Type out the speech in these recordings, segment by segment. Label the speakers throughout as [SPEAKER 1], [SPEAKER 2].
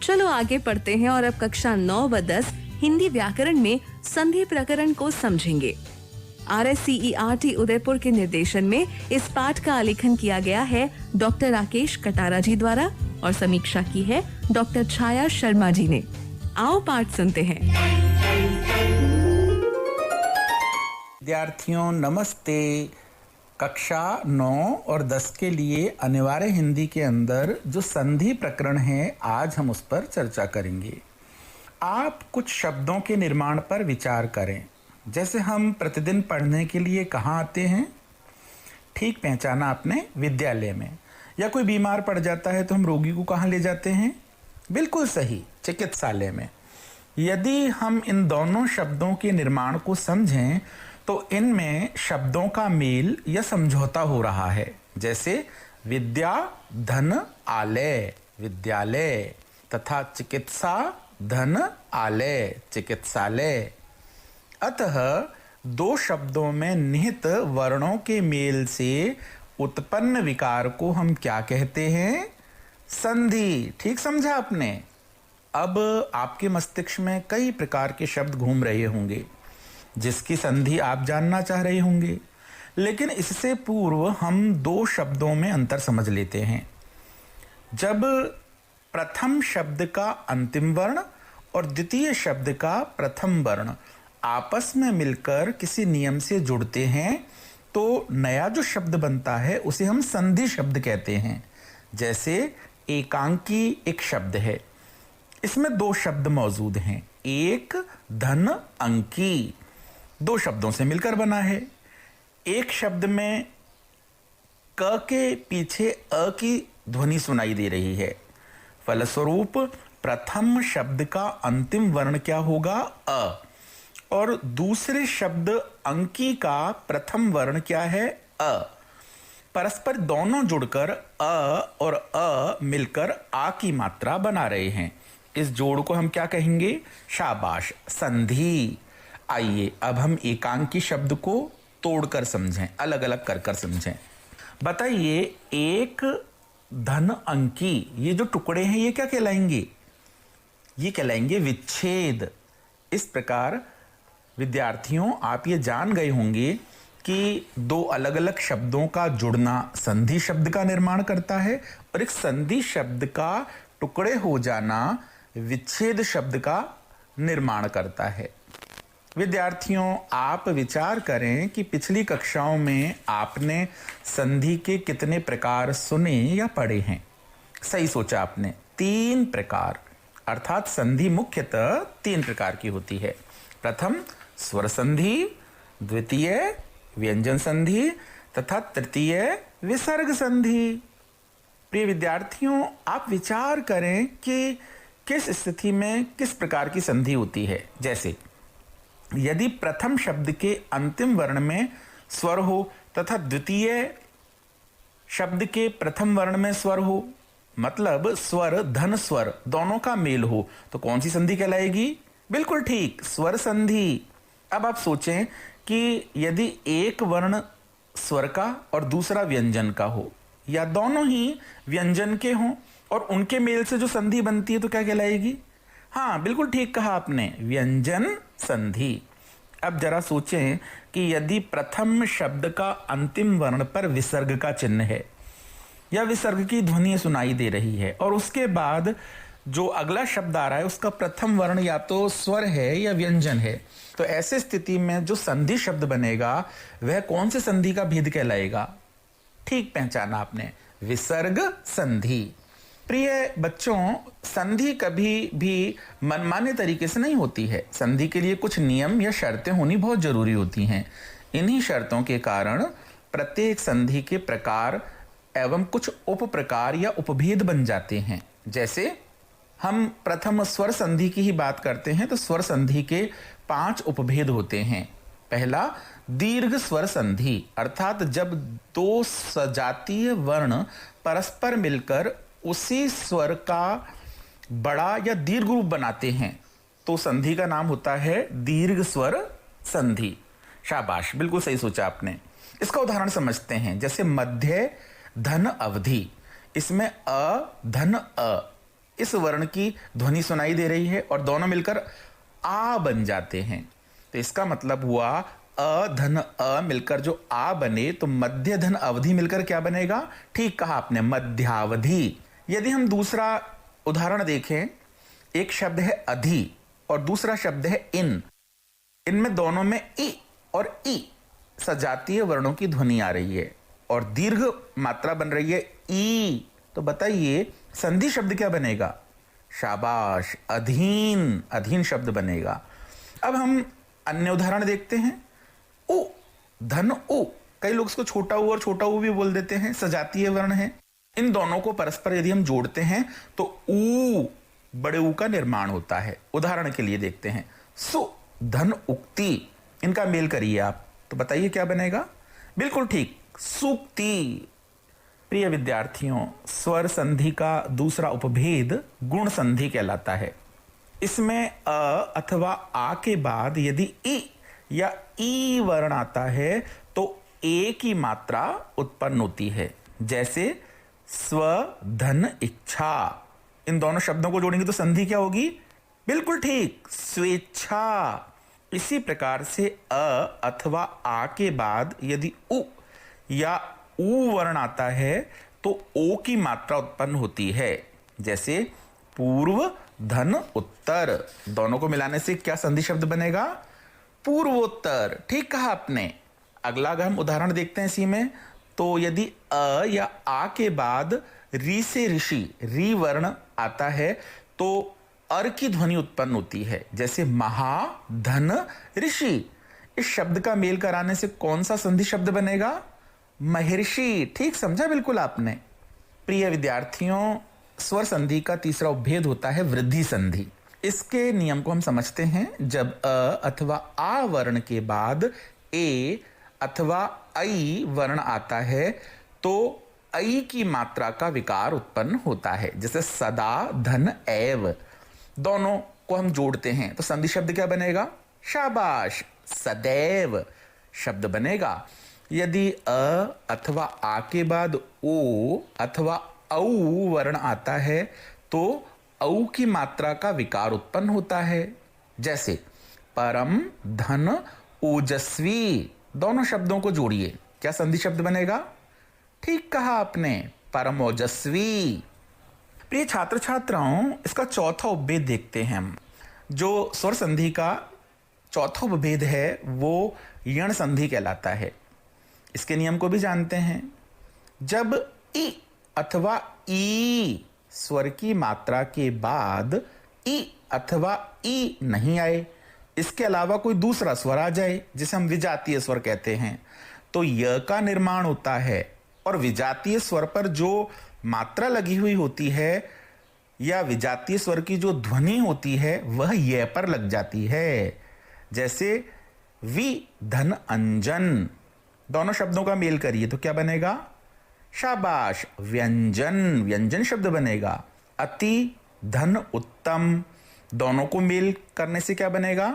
[SPEAKER 1] चलो आगे पढ़ते हैं और अब कक्षा 9 व 10 हिंदी व्याकरण में संधि प्रकरण को समझेंगे। RSCERT उदयपुर के निर्देशन में इस पाठ का आलेखन किया गया है डॉक्टर राकेश कटारा जी द्वारा और समीक्षा की है डॉक्टर छाया शर्मा जी ने। आओ पाठ सुनते हैं।
[SPEAKER 2] विद्यार्थियों नमस्ते। कक्षा 9 और 10 के लिए अनिवार्य हिंदी के अंदर जो संधि प्रकरण है, आज हम उस पर चर्चा करेंगे। आप कुछ शब्दों के निर्माण पर विचार करें। जैसे हम प्रतिदिन पढ़ने के लिए कहाँ आते हैं? ठीक पहचाना आपने, विद्यालय में। या कोई बीमार पड़ जाता है तो हम रोगी को कहाँ ले जाते हैं? बिल्कुल सही, चिकित्सालय में। यदि हम इन दोनों शब्दों के निर्माण को समझें तो इनमें शब्दों का मेल या समझौता हो रहा है। जैसे विद्या धन आलय, विद्यालय, तथा चिकित्सा धन आलय, चिकित्सालय। अतः दो शब्दों में निहित वर्णों के मेल से उत्पन्न विकार को हम क्या कहते हैं? संधि। ठीक समझा आपने? अब आपके मस्तिष्क में कई प्रकार के शब्द घूम रहे होंगे जिसकी संधि आप जानना चाह रहे होंगे, लेकिन इससे पूर्व हम दो शब्दों में अंतर समझ लेते हैं। जब प्रथम शब्द का अंतिम वर्ण और द्वितीय शब्द का प्रथम वर्ण आपस में मिलकर किसी नियम से जुड़ते हैं तो नया जो शब्द बनता है उसे हम संधि शब्द कहते हैं। जैसे एकांकी एक शब्द है, इसमें दो शब्द मौजूद हैं। एक धन अंकी, दो शब्दों से मिलकर बना है। एक शब्द में क के पीछे अ की ध्वनि सुनाई दे रही है, फलस्वरूप प्रथम शब्द का अंतिम वर्ण क्या होगा? अ। और दूसरे शब्द अंकी का प्रथम वर्ण क्या है? अ। परस्पर दोनों जुड़कर अ और अ मिलकर आ की मात्रा बना रहे हैं। इस जोड़ को हम क्या कहेंगे? शाबाश, संधि। आइए अब हम एकांकी शब्द को तोड़कर समझें, अलग अलग कर समझें। बताइए, एक धन अंकी, ये जो टुकड़े हैं ये क्या कहलाएंगे? ये कहलाएंगे विच्छेद। इस प्रकार विद्यार्थियों, आप ये जान गए होंगे कि दो अलग अलग शब्दों का जुड़ना संधि शब्द का निर्माण करता है और एक संधि शब्द का टुकड़े हो जाना विच्छेद शब्द का निर्माण करता है। विद्यार्थियों, आप विचार करें कि पिछली कक्षाओं में आपने संधि के कितने प्रकार सुने या पढ़े हैं? सही सोचा आपने, 3 प्रकार। अर्थात संधि मुख्यतः 3 प्रकार की होती है। प्रथम स्वर संधि, द्वितीय व्यंजन संधि तथा तृतीय विसर्ग संधि। प्रिय विद्यार्थियों, आप विचार करें कि किस स्थिति में किस प्रकार की संधि होती है। जैसे यदि प्रथम शब्द के अंतिम वर्ण में स्वर हो तथा द्वितीय शब्द के प्रथम वर्ण में स्वर हो, मतलब स्वर धन स्वर दोनों का मेल हो, तो कौन सी संधि कहलाएगी? बिल्कुल ठीक, स्वर संधि। अब आप सोचें कि यदि एक वर्ण स्वर का और दूसरा व्यंजन का हो, या दोनों ही व्यंजन के हों और उनके मेल से जो संधि बनती है तो क्या कहलाएगी? हाँ, बिल्कुल ठीक कहा आपने, व्यंजन संधि। अब जरा सोचें कि यदि प्रथम शब्द का अंतिम वर्ण पर विसर्ग का चिन्ह है या विसर्ग की ध्वनि सुनाई दे रही है और उसके बाद जो अगला शब्द आ रहा है उसका प्रथम वर्ण या तो स्वर है या व्यंजन है, तो ऐसे स्थिति में जो संधि शब्द बनेगा वह कौन से संधि का भेद कहलाएगा? ठीक पहचाना आपने, विसर्ग संधि। प्रिय बच्चों, संधि कभी भी मनमाने तरीके से नहीं होती है। संधि के लिए कुछ नियम या शर्तें होनी बहुत जरूरी होती हैं। इन्हीं शर्तों के कारण प्रत्येक संधि के प्रकार एवं कुछ उप प्रकार या उपभेद बन जाते हैं। जैसे हम प्रथम स्वर संधि की ही बात करते हैं तो स्वर संधि के 5 उपभेद होते हैं। पहला, दीर्घ स्वर संधि, अर्थात जब दो सजातीय वर्ण परस्पर मिलकर उसी स्वर का बड़ा या दीर्घ रूप बनाते हैं तो संधि का नाम होता है दीर्घ स्वर संधि। शाबाश, बिल्कुल सही सोचा आपने। इसका उदाहरण समझते हैं। जैसे मध्य धन अवधि, इसमें अ धन अ इस वर्ण की ध्वनि सुनाई दे रही है और दोनों मिलकर आ बन जाते हैं। तो इसका मतलब हुआ अ धन अ मिलकर जो आ बने तो मध्य धन अवधि मिलकर क्या बनेगा? ठीक कहा आपने, मध्यावधि। यदि हम दूसरा उदाहरण देखें, एक शब्द है अधि और दूसरा शब्द है इन। इनमें दोनों में इ और ई सजातीय वर्णों की ध्वनि आ रही है और दीर्घ मात्रा बन रही है ई। तो बताइए संधि शब्द क्या बनेगा? शाबाश, अधीन। अधीन शब्द बनेगा। अब हम अन्य उदाहरण देखते हैं। उ धन उ, कई लोग इसको छोटा उ और छोटा उ भी बोल देते हैं, सजातीय वर्ण है। इन दोनों को परस्पर यदि हम जोड़ते हैं तो ऊ, बड़े ऊ का निर्माण होता है। उदाहरण के लिए देखते हैं, सु धन उक्ति, इनका मेल करिए आप, तो बताइए क्या बनेगा? बिल्कुल ठीक, सूक्ति। प्रिय विद्यार्थियों, स्वर संधि का दूसरा उपभेद गुण संधि कहलाता है। इसमें अ अथवा आ के बाद यदि इ या ई वर्ण आता है तो ए की मात्रा उत्पन्न होती है। जैसे स्व धन इच्छा, इन दोनों शब्दों को जोड़ेंगे तो संधि क्या होगी? बिल्कुल ठीक, स्वेच्छा। इसी प्रकार से अ अथवा आ के बाद यदि उ या ऊ वर्ण आता है तो ओ की मात्रा उत्पन्न होती है। जैसे पूर्व धन उत्तर, दोनों को मिलाने से क्या संधि शब्द बनेगा? पूर्वोत्तर। ठीक कहा आपने। अगला अगर हम उदाहरण देखते हैं इसी में, तो यदि अ या आ के बाद री से ऋषि, री वर्ण आता है तो अर की ध्वनि उत्पन्न होती है। जैसे महा धन ऋषि, इस शब्द का मेल कराने से कौन सा संधि शब्द बनेगा? महर्षि। ठीक समझा बिल्कुल आपने। प्रिय विद्यार्थियों, स्वर संधि का तीसरा उपभेद होता है वृद्धि संधि। इसके नियम को हम समझते हैं। जब अ अथवा आ वर्ण के बाद ए अथवा ऐ वर्ण आता है तो ऐ की मात्रा का विकार उत्पन्न होता है। जैसे सदा धन एव, दोनों को हम जोड़ते हैं तो संधि शब्द क्या बनेगा? शाबाश, सदैव शब्द बनेगा। यदि अ अथवा आ के बाद ओ अथवा औ वर्ण आता है तो औ की मात्रा का विकार उत्पन्न होता है। जैसे परम धन ओजस्वी, दोनों शब्दों को जोड़िए, क्या संधि शब्द बनेगा? ठीक कहा आपने, परम ओजस्वी। प्रिय छात्र छात्राओं, इसका चौथा उपभेद देखते हैं हम। जो स्वर संधि का चौथा उपभेद है वो यण संधि कहलाता है। इसके नियम को भी जानते हैं। जब इ अथवा ई स्वर की मात्रा के बाद इ अथवा ई नहीं आए, इसके अलावा कोई दूसरा स्वर आ जाए जिसे हम विजातीय स्वर कहते हैं, तो य का निर्माण होता है और विजातीय स्वर पर जो मात्रा लगी हुई होती है या विजातीय स्वर की जो ध्वनि होती है वह य पर लग जाती है। जैसे वि धन अंजन, दोनों शब्दों का मेल करिए तो क्या बनेगा? शाबाश, व्यंजन। व्यंजन शब्द बनेगा। अति धन उत्तम, दोनों को मेल करने से क्या बनेगा?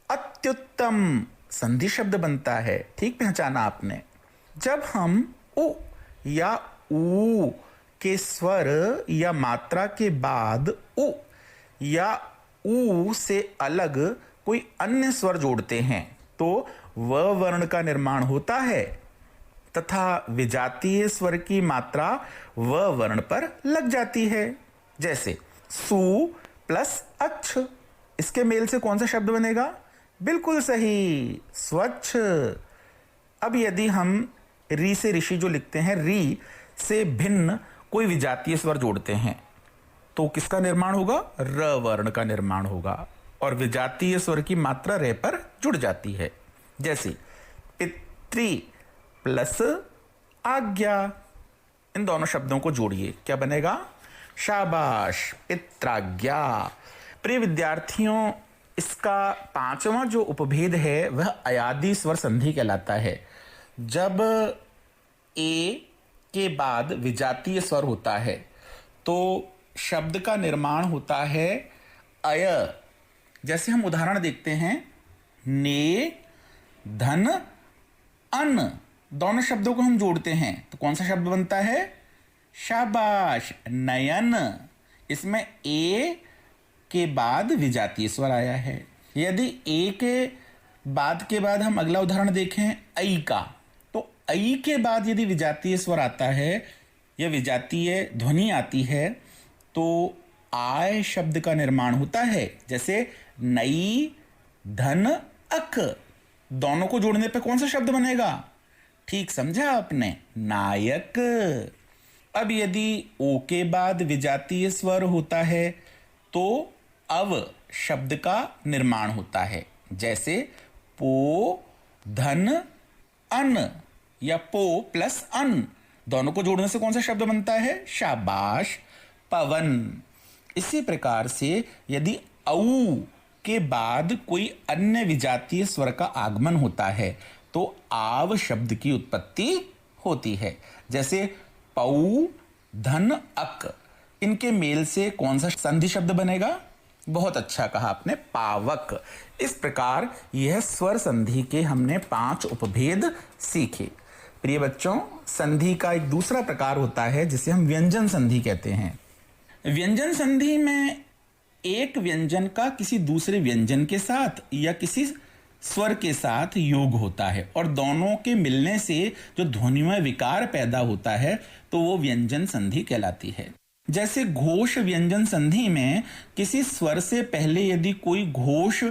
[SPEAKER 2] अत्युत्तम, संधि शब्द बनता है। ठीक पहचाना आपने। जब हम उ या ऊ के स्वर या मात्रा के बाद उ या ऊ से अलग कोई अन्य स्वर जोड़ते हैं तो व वर्ण का निर्माण होता है तथा विजातीय स्वर की मात्रा व वर्ण पर लग जाती है। जैसे सु प्लस अच्छ, इसके मेल से कौन सा शब्द बनेगा? बिल्कुल सही, स्वच्छ। अब यदि हम री से ऋषि जो लिखते हैं, री से भिन्न कोई विजातीय स्वर जोड़ते हैं तो किसका निर्माण होगा? र वर्ण का निर्माण होगा और विजातीय स्वर की मात्रा रे पर जुड़ जाती है। जैसे पितृ प्लस आज्ञा, इन दोनों शब्दों को जोड़िए, क्या बनेगा? शाबाश, पित्राज्ञा। प्रिय विद्यार्थियों, इसका पांचवा जो उपभेद है वह अयादि स्वर संधि कहलाता है। जब ए के बाद विजातीय स्वर होता है तो शब्द का निर्माण होता है अय। जैसे हम उदाहरण देखते हैं, ने धन अन, दोनों शब्दों को हम जोड़ते हैं तो कौन सा शब्द बनता है? शाबाश, नयन। इसमें ए के बाद विजातीय स्वर आया है। यदि ए के बाद हम अगला उदाहरण देखें ऐ का, तो ऐ के बाद यदि विजातीय स्वर आता है या विजातीय ध्वनि आती है तो आय शब्द का निर्माण होता है। जैसे नई, धन, अक, दोनों को जोड़ने पे कौन सा शब्द बनेगा? ठीक समझा आपने, नायक। अब यदि ओ के बाद विजातीय स्वर होता है तो अव शब्द का निर्माण होता है। जैसे पो, धन, अन या पो प्लस अन, दोनों को जोड़ने से कौन सा शब्द बनता है? शाबाश, पवन। इसी प्रकार से यदि औ के बाद कोई अन्य विजातीय स्वर का आगमन होता है तो आव शब्द की उत्पत्ति होती है। जैसे पौ, धन, अक, इनके मेल से कौन सा संधि शब्द बनेगा? बहुत अच्छा कहा आपने, पावक। इस प्रकार यह स्वर संधि के हमने 5 उपभेद सीखे। प्रिय बच्चों, संधि का एक दूसरा प्रकार होता है जिसे हम व्यंजन संधि कहते हैं। व्यंजन संधि में एक व्यंजन का किसी दूसरे व्यंजन के साथ या किसी स्वर के साथ योग होता है और दोनों के मिलने से जो ध्वनिमय विकार पैदा होता है तो वो व्यंजन संधि कहलाती है। जैसे घोष व्यंजन संधि में किसी स्वर से पहले यदि कोई घोष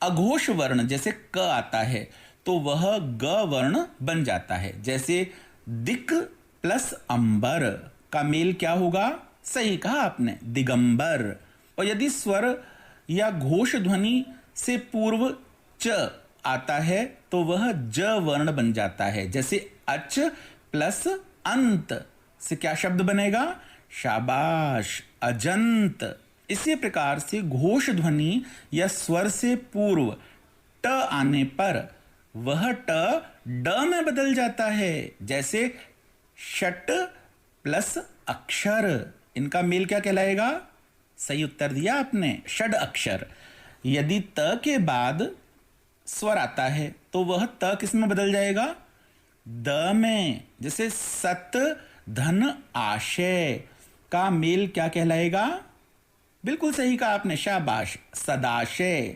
[SPEAKER 2] अघोष वर्ण जैसे क आता है तो वह ग वर्ण बन जाता है। जैसे दिक प्लस अंबर का मेल क्या होगा? सही कहा आपने, दिगंबर। और यदि स्वर या घोष ध्वनि से पूर्व च आता है तो वह ज वर्ण बन जाता है। जैसे अच प्लस अंत से क्या शब्द बनेगा? शाबाश, अजंत। इसी प्रकार से घोष ध्वनि या स्वर से पूर्व ट आने पर वह ट ड में बदल जाता है। जैसे षट प्लस अक्षर, इनका मेल क्या कहलाएगा? सही उत्तर दिया आपने, षड अक्षर। यदि त के बाद स्वर आता है तो वह त किस में बदल जाएगा? द में। जैसे सत, धन, आशय का मेल क्या कहलाएगा? बिल्कुल सही कहा आपने, शाबाश, सदाशय।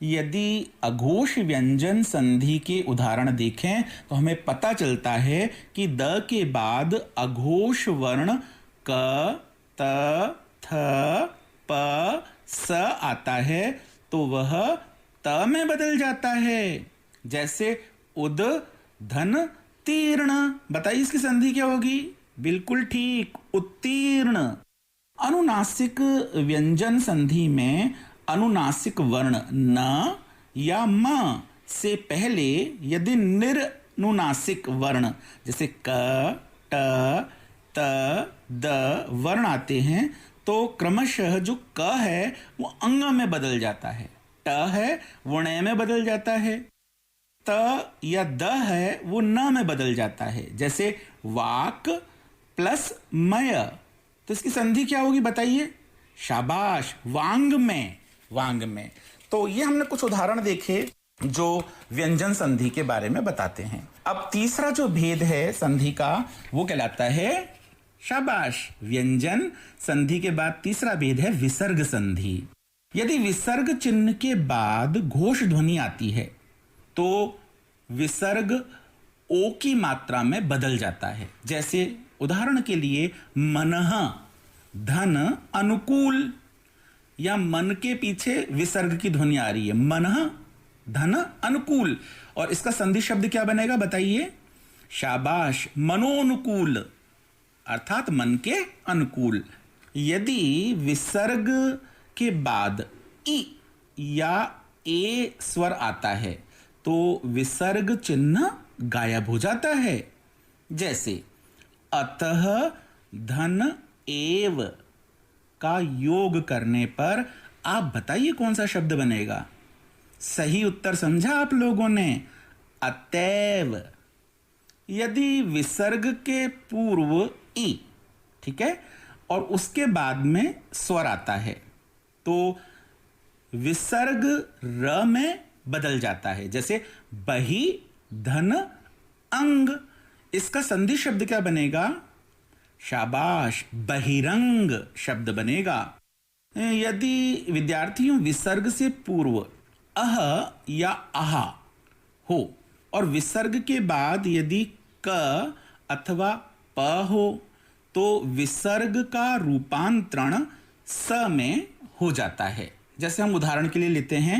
[SPEAKER 2] यदि अघोष व्यंजन संधि के उदाहरण देखें तो हमें पता चलता है कि द के बाद अघोष वर्ण क, त, थ, प, स आता है तो वह त में बदल जाता है। जैसे उद, धन, तीर्ण। बताइए इसकी संधि क्या होगी? बिल्कुल ठीक, उत्तीर्ण। अनुनासिक व्यंजन संधि में अनुनासिक वर्ण न या म से पहले यदि निरनुनासिक वर्ण जैसे क, ट, त, द वर्ण आते हैं तो क्रमशः जो क है वो अंग में बदल जाता है, ट है वो ण में बदल जाता है, त या द है वो न में बदल जाता है। जैसे वाक प्लस मय, तो इसकी संधि क्या होगी बताइए? शाबाश, वांग में, वांग में। तो ये हमने कुछ उदाहरण देखे जो व्यंजन संधि के बारे में बताते हैं। अब तीसरा जो भेद है संधि का वो कहलाता है, शाबाश, व्यंजन संधि के बाद तीसरा भेद है विसर्ग संधि। यदि विसर्ग चिन्ह के बाद घोष ध्वनि आती है तो विसर्ग ओ की मात्रा में बदल जाता है। जैसे उदाहरण के लिए मनः, धन, अनुकूल, या मन के पीछे विसर्ग की ध्वनि आ रही है, मनः, धन, अनुकूल, और इसका संधि शब्द क्या बनेगा बताइए? शाबाश, मनोनुकूल, अर्थात मन के अनुकूल। यदि विसर्ग के बाद ई या ए स्वर आता है तो विसर्ग चिन्ह गायब हो जाता है। जैसे अतः, धन, एव का योग करने पर आप बताइए कौन सा शब्द बनेगा? सही उत्तर समझा आप लोगों ने, अतैव। यदि विसर्ग के पूर्व ई, ठीक है, और उसके बाद में स्वर आता है तो विसर्ग र में बदल जाता है। जैसे बही, धन, अंग, इसका संधि शब्द क्या बनेगा? शाबाश, बहिरंग शब्द बनेगा। यदि विद्यार्थियों विसर्ग से पूर्व अह या आहा हो और विसर्ग के बाद यदि क अथवा प हो तो विसर्ग का रूपांतरण स में हो जाता है। जैसे हम उदाहरण के लिए लेते हैं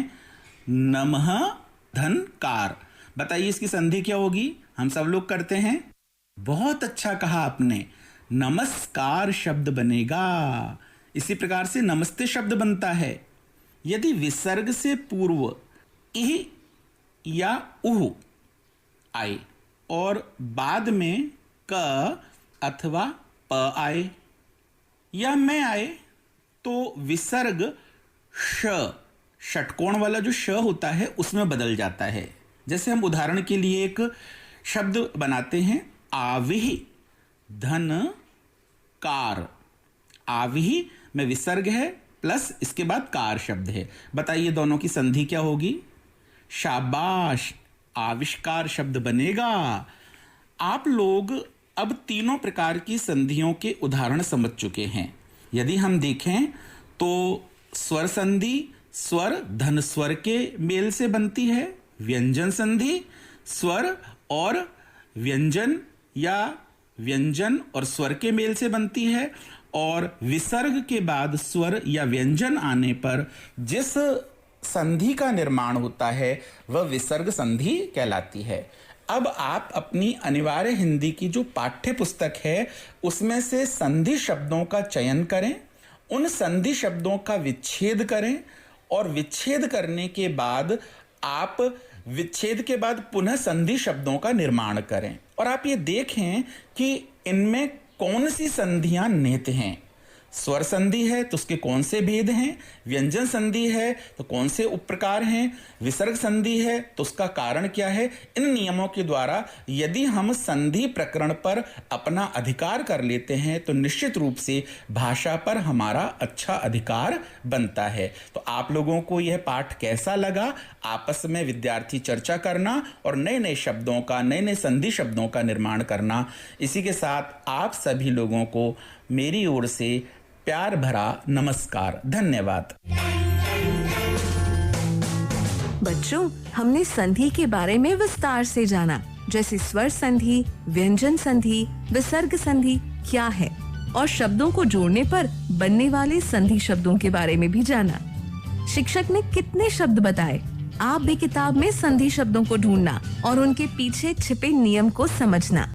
[SPEAKER 2] नमः धनकार। बताइए इसकी संधि क्या होगी? हम सब लोग करते हैं। बहुत अच्छा कहा आपने, नमस्कार शब्द बनेगा। इसी प्रकार से नमस्ते शब्द बनता है। यदि विसर्ग से पूर्व इह या उह आए और बाद में क अथवा प आए या मैं आए तो विसर्ग श, षटकोण वाला जो श होता है उसमें बदल जाता है। जैसे हम उदाहरण के लिए एक शब्द बनाते हैं, आविह धन कार। आविह में विसर्ग है प्लस इसके बाद कार शब्द है। बताइए दोनों की संधि क्या होगी? शाबाश, आविष्कार शब्द बनेगा। आप लोग अब तीनों प्रकार की संधियों के उदाहरण समझ चुके हैं। यदि हम देखें तो स्वर संधि स्वर धन स्वर के मेल से बनती है। व्यंजन संधि स्वर और व्यंजन या व्यंजन और स्वर के मेल से बनती है। और विसर्ग के बाद स्वर या व्यंजन आने पर जिस संधि का निर्माण होता है वह विसर्ग संधि कहलाती है। अब आप अपनी अनिवार्य हिंदी की जो पाठ्य पुस्तक है उसमें से संधि शब्दों का चयन करें, उन संधि शब्दों का विच्छेद करें और विच्छेद करने के बाद आप विच्छेद के बाद पुनः संधि शब्दों का निर्माण करें और आप ये देखें कि इनमें कौन सी संधियां निहित हैं। स्वर संधि है तो उसके कौन से भेद हैं, व्यंजन संधि है तो कौन से उपप्रकार हैं, विसर्ग संधि है तो उसका कारण क्या है। इन नियमों के द्वारा यदि हम संधि प्रकरण पर अपना अधिकार कर लेते हैं तो निश्चित रूप से भाषा पर हमारा अच्छा अधिकार बनता है। तो आप लोगों को यह पाठ कैसा लगा? आपस में विद्यार्थी चर्चा करना और नए नए शब्दों का, नए नए संधि शब्दों का निर्माण करना। इसी के साथ आप सभी लोगों को मेरी ओर से प्यार भरा नमस्कार। धन्यवाद।
[SPEAKER 1] बच्चों, हमने संधि के बारे में विस्तार से जाना, जैसे स्वर संधि, व्यंजन संधि, विसर्ग संधि क्या है और शब्दों को जोड़ने पर बनने वाले संधि शब्दों के बारे में भी जाना। शिक्षक ने कितने शब्द बताए? आप भी किताब में संधि शब्दों को ढूंढना और उनके पीछे छिपे नियम को समझना।